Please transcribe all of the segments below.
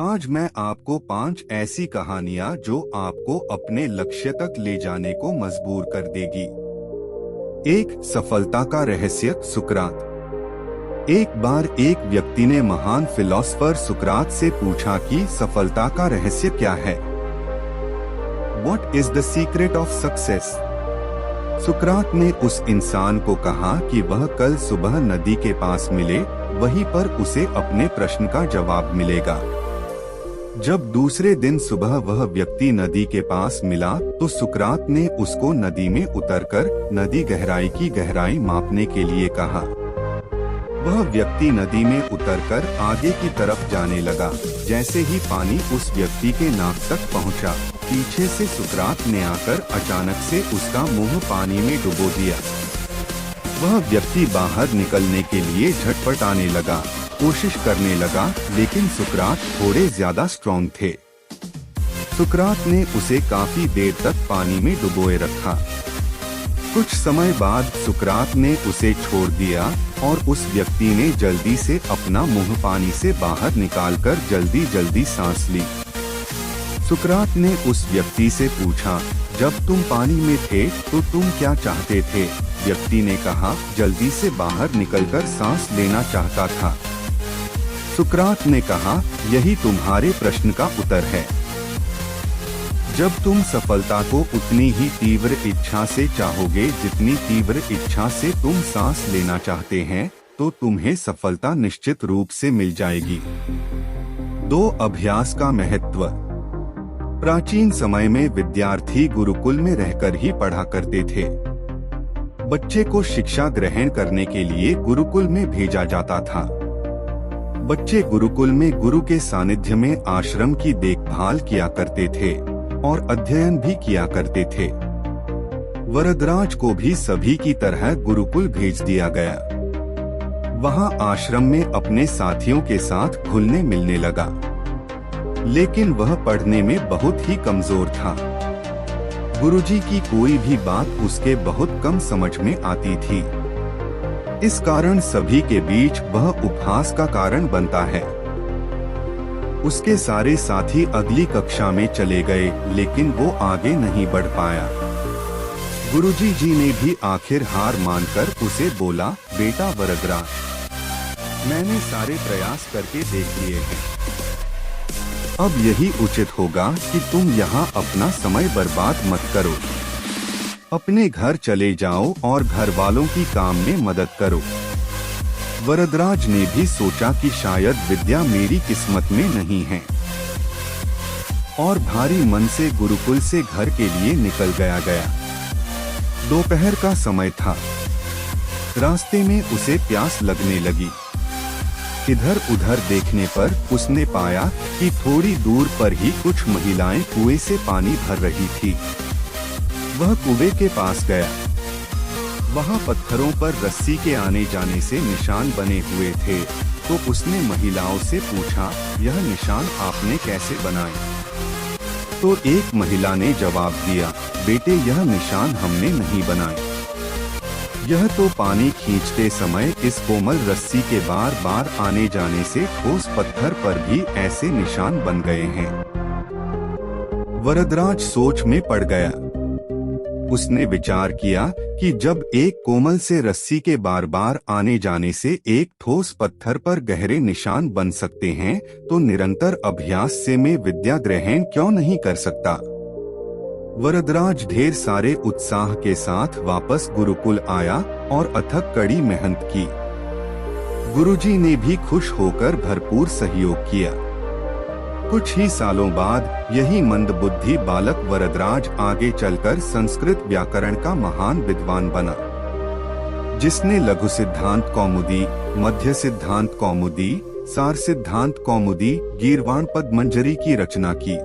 आज मैं आपको 5 ऐसी कहानियां जो आपको अपने लक्ष्य तक ले जाने को मजबूर कर देगी। 1. सफलता का रहस्य। सुकरात। एक बार एक व्यक्ति ने महान फिलोसोफर सुकरात से पूछा कि सफलता का रहस्य क्या है। What is the secret of success? सुकरात ने उस इंसान को कहा कि वह कल सुबह नदी के पास मिले, वहीं पर उसे अपने प्रश्न का जवाब मिलेगा। जब दूसरे दिन सुबह वह व्यक्ति नदी के पास मिला तो सुकरात ने उसको नदी में उतरकर नदी गहराई की गहराई मापने के लिए कहा। वह व्यक्ति नदी में उतरकर आगे की तरफ जाने लगा। जैसे ही पानी उस व्यक्ति के नाक तक पहुंचा, पीछे से सुकरात ने आकर अचानक से उसका मुंह पानी में डुबो दिया। वह व्यक्ति बाहर निकलने के लिए झटपटाने लगा, कोशिश करने लगा, लेकिन सुकरात थोड़े ज्यादा स्ट्रॉन्ग थे। सुकरात ने उसे काफी देर तक पानी में डुबोए रखा। कुछ समय बाद सुकरात ने उसे छोड़ दिया और उस व्यक्ति ने जल्दी से अपना मुंह पानी से बाहर निकालकर जल्दी जल्दी सांस ली। सुकरात ने उस व्यक्ति से पूछा, जब तुम पानी में थे तो तुम क्या चाहते थे? व्यक्ति ने कहा, जल्दी से बाहर निकलकर सांस लेना चाहता था। सुकरात ने कहा, यही तुम्हारे प्रश्न का उत्तर है। जब तुम सफलता को उतनी ही तीव्र इच्छा से चाहोगे जितनी तीव्र इच्छा से तुम सांस लेना चाहते हैं, तो तुम्हें सफलता निश्चित रूप से मिल जाएगी। 2. अभ्यास का महत्व। प्राचीन समय में विद्यार्थी गुरुकुल में रहकर ही पढ़ा करते थे। बच्चे को शिक्षा ग्रहण करने के लिए गुरुकुल में भेजा जाता था। बच्चे गुरुकुल में गुरु के सानिध्य में आश्रम की देखभाल किया करते थे और अध्ययन भी किया करते थे। वरदराज को भी सभी की तरह गुरुकुल भेज दिया गया। वहां आश्रम में अपने साथियों के साथ घुलने मिलने लगा, लेकिन वह पढ़ने में बहुत ही कमजोर था। गुरुजी की कोई भी बात उसके बहुत कम समझ में आती थी। इस कारण सभी के बीच वह उपहास का कारण बनता है। उसके सारे साथी अगली कक्षा में चले गए, लेकिन वो आगे नहीं बढ़ पाया। गुरुजी जी ने भी आखिर हार मानकर उसे बोला, बेटा वरदराज, मैंने सारे प्रयास करके देख लिए हैं। अब यही उचित होगा कि तुम यहाँ अपना समय बर्बाद मत करो। अपने घर चले जाओ और घर वालों की काम में मदद करो। वरदराज ने भी सोचा कि शायद विद्या मेरी किस्मत में नहीं है, और भारी मन से गुरुकुल से घर के लिए निकल गया। दोपहर का समय था। रास्ते में उसे प्यास लगने लगी। इधर उधर देखने पर उसने पाया कि थोड़ी दूर पर ही कुछ महिलाएं कुएं से पानी भर रही थी। वह कुएं के पास गया। वहां पत्थरों पर रस्सी के आने जाने से निशान बने हुए थे, तो उसने महिलाओं से पूछा, यह निशान आपने कैसे बनाए? तो एक महिला ने जवाब दिया, बेटे, यह निशान हमने नहीं बनाए। यह तो पानी खींचते समय इस कोमल रस्सी के बार बार आने जाने से ठोस पत्थर पर भी ऐसे निशान बन गए हैं। वरदराज सोच में पड़ गया। उसने विचार किया कि जब एक कोमल से रस्सी के बार बार आने जाने से एक ठोस पत्थर पर गहरे निशान बन सकते हैं, तो निरंतर अभ्यास से मैं विद्या ग्रहण क्यों नहीं कर सकता। वरदराज ढेर सारे उत्साह के साथ वापस गुरुकुल आया और अथक कड़ी मेहनत की। गुरुजी ने भी खुश होकर भरपूर सहयोग किया। कुछ ही सालों बाद यही मंदबुद्धि बालक वरदराज आगे चलकर संस्कृत व्याकरण का महान विद्वान बना, जिसने लघु सिद्धांत कौमुदी, मध्य सिद्धांत कौमुदी, सार सिद्धांत कौमुदी, गीर्वाण पद्मंजरी की रचना की।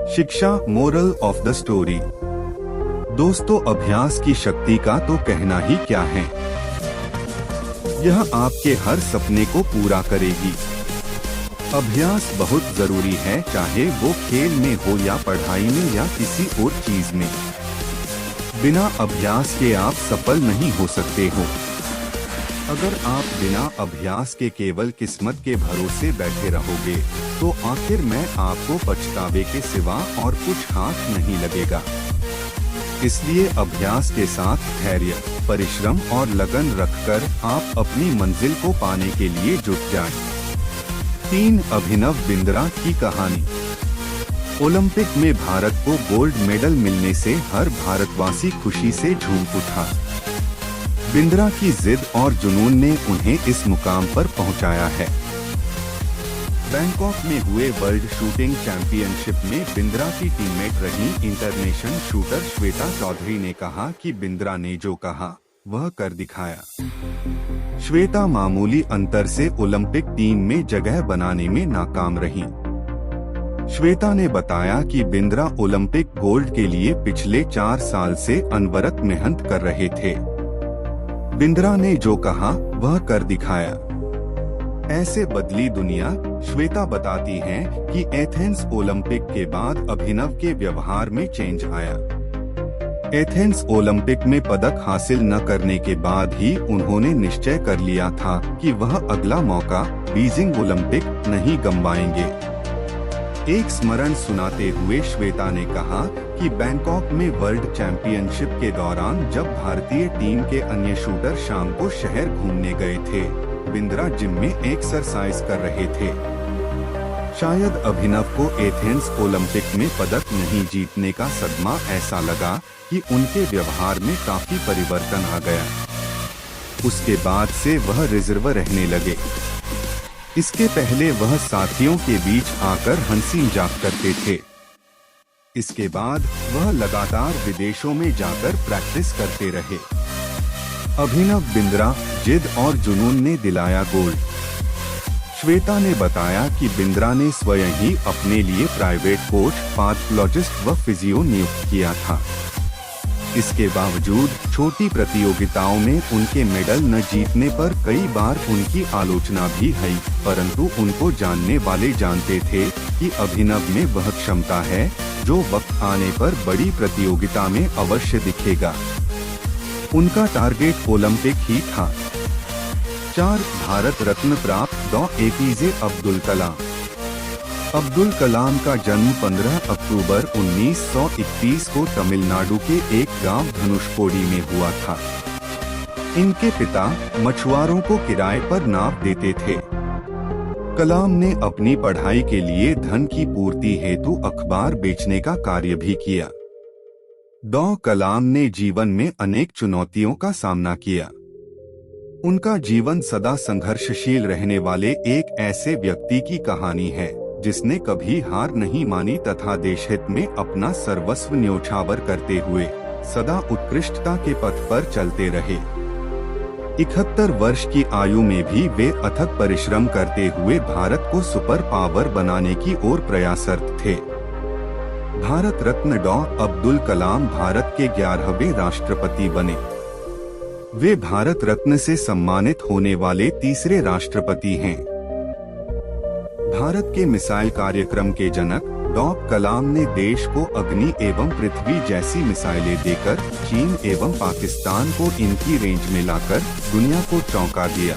शिक्षा, मोरल ऑफ द स्टोरी। दोस्तों, अभ्यास की शक्ति का तो कहना ही क्या है। यह आपके हर सपने को पूरा करेगी। अभ्यास बहुत जरूरी है, चाहे वो खेल में हो या पढ़ाई में या किसी और चीज में। बिना अभ्यास के आप सफल नहीं हो सकते हो। अगर आप बिना अभ्यास के केवल किस्मत के भरोसे बैठे रहोगे तो आखिर में आपको पछतावे के सिवा और कुछ हाथ नहीं लगेगा। इसलिए अभ्यास के साथ धैर्य, परिश्रम और लगन रखकर आप अपनी मंजिल को पाने के लिए जुट जाएं। 3 अभिनव बिंद्रा की कहानी। ओलंपिक में भारत को गोल्ड मेडल मिलने से हर भारतवासी खुशी से झूम उठा। बिंद्रा की जिद और जुनून ने उन्हें इस मुकाम पर पहुंचाया है। बैंकॉक में हुए वर्ल्ड शूटिंग चैंपियनशिप में बिंद्रा की टीममेट रही इंटरनेशनल शूटर श्वेता चौधरी ने कहा कि बिंद्रा ने जो कहा वह कर दिखाया। श्वेता मामूली अंतर से ओलंपिक टीम में जगह बनाने में नाकाम रही। श्वेता ने बताया कि बिंद्रा ओलंपिक गोल्ड के लिए पिछले 4 साल से अनवरत मेहनत कर रहे थे। बिंद्रा ने जो कहा वह कर दिखाया। ऐसे बदली दुनिया। श्वेता बताती हैं कि एथेंस ओलंपिक के बाद अभिनव के व्यवहार में चेंज आया। एथेंस ओलंपिक में पदक हासिल न करने के बाद ही उन्होंने निश्चय कर लिया था कि वह अगला मौका बीजिंग ओलंपिक नहीं गंवाएंगे। एक स्मरण सुनाते हुए श्वेता ने कहा कि बैंकॉक में वर्ल्ड चैंपियनशिप के दौरान जब भारतीय टीम के अन्य शूटर शाम को शहर घूमने गए थे, बिंद्रा जिम में एक्सरसाइज कर रहे थे। शायद अभिनव को एथेंस ओलंपिक में पदक नहीं जीतने का सदमा ऐसा लगा कि उनके व्यवहार में काफी परिवर्तन आ गया। उसके बाद से वह रिजर्व रहने लगे। इसके पहले वह साथियों के बीच आकर हंसी मजाक करते थे। इसके बाद वह लगातार विदेशों में जाकर प्रैक्टिस करते रहे। अभिनव बिंद्रा, जिद और जुनून ने दिलाया गोल्ड। श्वेता ने बताया कि बिंद्रा ने स्वयं ही अपने लिए प्राइवेट कोच, पैथोलॉजिस्ट व फिजियो नियुक्त किया था। इसके बावजूद छोटी प्रतियोगिताओं में उनके मेडल न जीतने पर कई बार उनकी आलोचना भी हुई, परंतु उनको जानने वाले जानते थे कि अभिनव में वह क्षमता है जो वक्त आने पर बड़ी प्रतियोगिता में अवश्य दिखेगा। उनका टारगेट ओलंपिक ही था। 4 भारत रत्न प्राप्त डॉ. एपीजे अब्दुल कलाम। अब्दुल कलाम का जन्म 15 अक्टूबर 1931 को तमिलनाडु के एक गांव धनुषकोडी में हुआ था। इनके पिता मछुआरों को किराए पर नाव देते थे। कलाम ने अपनी पढ़ाई के लिए धन की पूर्ति हेतु अखबार बेचने का कार्य भी किया। डॉ. कलाम ने जीवन में अनेक चुनौतियों का सामना किया। उनका जीवन सदा संघर्षशील रहने वाले एक ऐसे व्यक्ति की कहानी है जिसने कभी हार नहीं मानी तथा देशहित में अपना सर्वस्व न्योछावर करते हुए सदा उत्कृष्टता के पथ पर चलते रहे। 71 वर्ष की आयु में भी वे अथक परिश्रम करते हुए भारत को सुपर पावर बनाने की ओर प्रयासरत थे। भारत रत्न डॉ. अब्दुल कलाम भारत के 11वें राष्ट्रपति बने। वे भारत रत्न से सम्मानित होने वाले तीसरे राष्ट्रपति हैं। भारत के मिसाइल कार्यक्रम के जनक डॉ. कलाम ने देश को अग्नि एवं पृथ्वी जैसी मिसाइलें देकर चीन एवं पाकिस्तान को इनकी रेंज में लाकर दुनिया को चौंका दिया।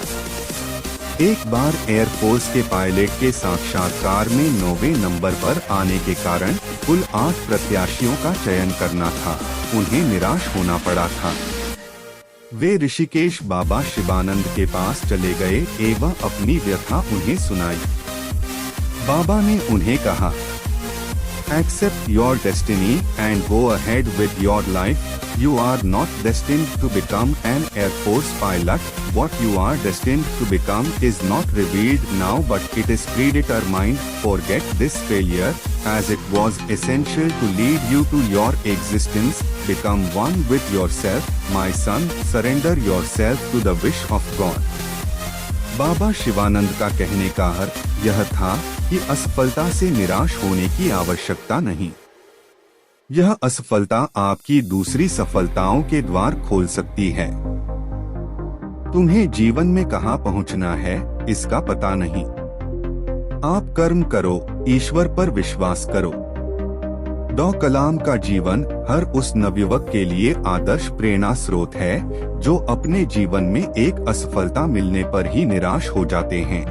एक बार एयरफोर्स के पायलट के साक्षात्कार में 9वें नंबर पर आने के कारण कुल 8 प्रत्याशियों का चयन करना था। उन्हें निराश होना पड़ा था। वे ऋषिकेश बाबा शिवानंद के पास चले गए एवं अपनी व्यथा उन्हें सुनाई। बाबा ने उन्हें कहा, Accept your destiny and go ahead with your life. You are not destined to become an Air Force pilot. What you are destined to become is not revealed now, but it is predetermined. Forget this failure, as it was essential to lead you to your existence. Become one with yourself, my son. Surrender yourself to the wish of God. बाबा शिवानंद का कहने का अर्थ यह था कि असफलता से निराश होने की आवश्यकता नहीं। यह असफलता आपकी दूसरी सफलताओं के द्वार खोल सकती है। तुम्हें जीवन में कहां पहुंचना है इसका पता नहीं। आप कर्म करो, ईश्वर पर विश्वास करो। डॉ कलाम का जीवन हर उस नवयुवक के लिए आदर्श प्रेरणा स्रोत है जो अपने जीवन में एक असफलता मिलने पर ही निराश हो जाते हैं।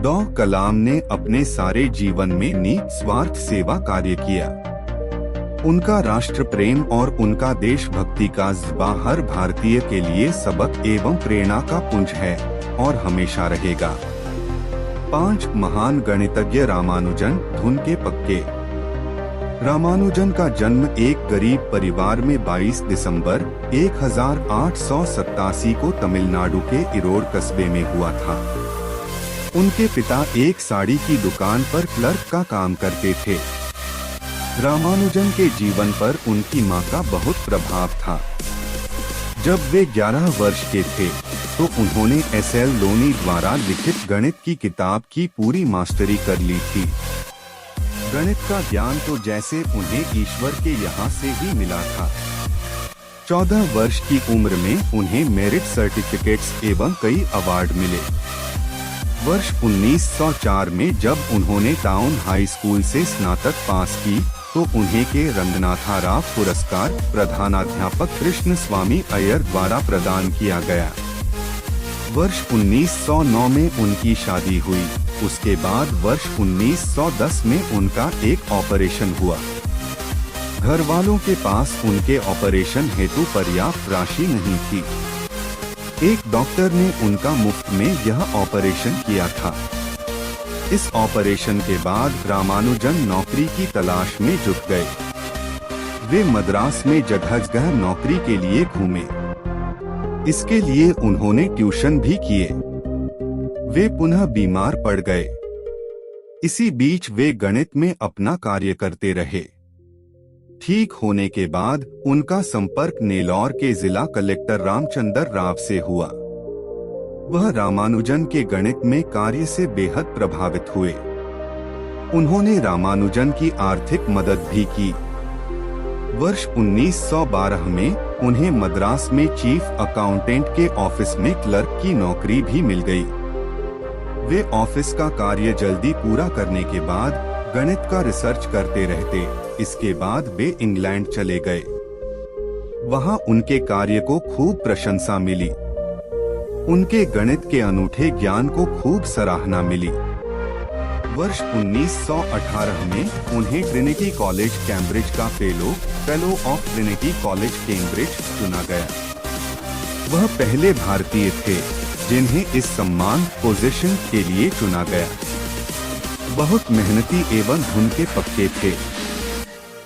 डॉ कलाम ने अपने सारे जीवन में निस्वार्थ सेवा कार्य किया। उनका राष्ट्र प्रेम और उनका देशभक्ति का जज्बा हर भारतीय के लिए सबक एवं प्रेरणा का पुंज है और हमेशा रहेगा। 5 महान गणितज्ञ रामानुजन धुन के पक्के। रामानुजन का जन्म एक गरीब परिवार में 22 दिसंबर 1887 को तमिलनाडु के इरोड कस्बे में हुआ था। उनके पिता एक साड़ी की दुकान पर क्लर्क का काम करते थे। रामानुजन के जीवन पर उनकी मां का बहुत प्रभाव था। जब वे 11 वर्ष के थे तो उन्होंने एस.एल. लोनी द्वारा लिखित गणित की किताब की पूरी मास्टरी कर ली थी। गणित का ज्ञान तो जैसे उन्हें ईश्वर के यहाँ से ही मिला था। 14 वर्ष की उम्र में उन्हें मेरिट सर्टिफिकेट्स एवं कई अवार्ड मिले। वर्ष 1904 में जब उन्होंने टाउन हाई स्कूल से स्नातक पास की तो उन्हें के रंगनाथा राव पुरस्कार प्रधानाध्यापक कृष्ण स्वामी अय्यर द्वारा प्रदान किया गया। वर्ष 1909 में उनकी शादी हुई। उसके बाद वर्ष 1910 में उनका एक ऑपरेशन हुआ। घर वालों के पास उनके ऑपरेशन हेतु पर्याप्त राशि नहीं थी। एक डॉक्टर ने उनका मुफ्त में यह ऑपरेशन किया था। इस ऑपरेशन के बाद रामानुजन नौकरी की तलाश में जुट गए। वे मद्रास में जगह जगह नौकरी के लिए घूमे। इसके लिए उन्होंने ट्यूशन भी किए। वे पुनः बीमार पड़ गए। इसी बीच वे गणित में अपना कार्य करते रहे। ठीक होने के बाद उनका संपर्क नेल्लौर के जिला कलेक्टर रामचंद्र राव से हुआ। वह रामानुजन के गणित में कार्य से बेहद प्रभावित हुए। उन्होंने रामानुजन की आर्थिक मदद भी की। वर्ष 1912 में उन्हें मद्रास में चीफ अकाउंटेंट के ऑफिस में क्लर्क की नौकरी भी मिल गई। वे ऑफिस का कार्य जल्दी पूरा करने के बाद गणित का रिसर्च करते रहते। इसके बाद वे इंग्लैंड चले गए। वहां उनके कार्य को खूब प्रशंसा मिली। उनके गणित के अनूठे ज्ञान को खूब सराहना मिली। वर्ष 1918 में उन्हें ट्रिनिटी कॉलेज कैम्ब्रिज का fellow of Trinity college Cambridge चुना गया। वह पहले भारतीय थे जिन्हें इस सम्मान पोजीशन के लिए चुना गया। बहुत मेहनती एवं धुन के पक्के थे।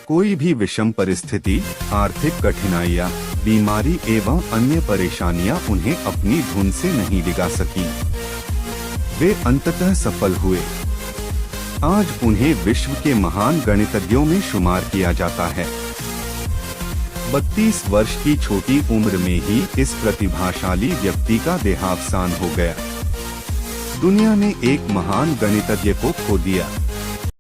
कोई भी विषम परिस्थिति, आर्थिक कठिनाइयाँ, बीमारी एवं अन्य परेशानियां उन्हें अपनी धुन से नहीं डिगा सकी। वे अंततः सफल हुए। आज उन्हें विश्व के महान गणितज्ञों में शुमार किया जाता है। 32 वर्ष की छोटी उम्र में ही इस प्रतिभाशाली व्यक्ति का देहावसान हो गया। दुनिया ने एक महान गणितज्ञ को खो दिया।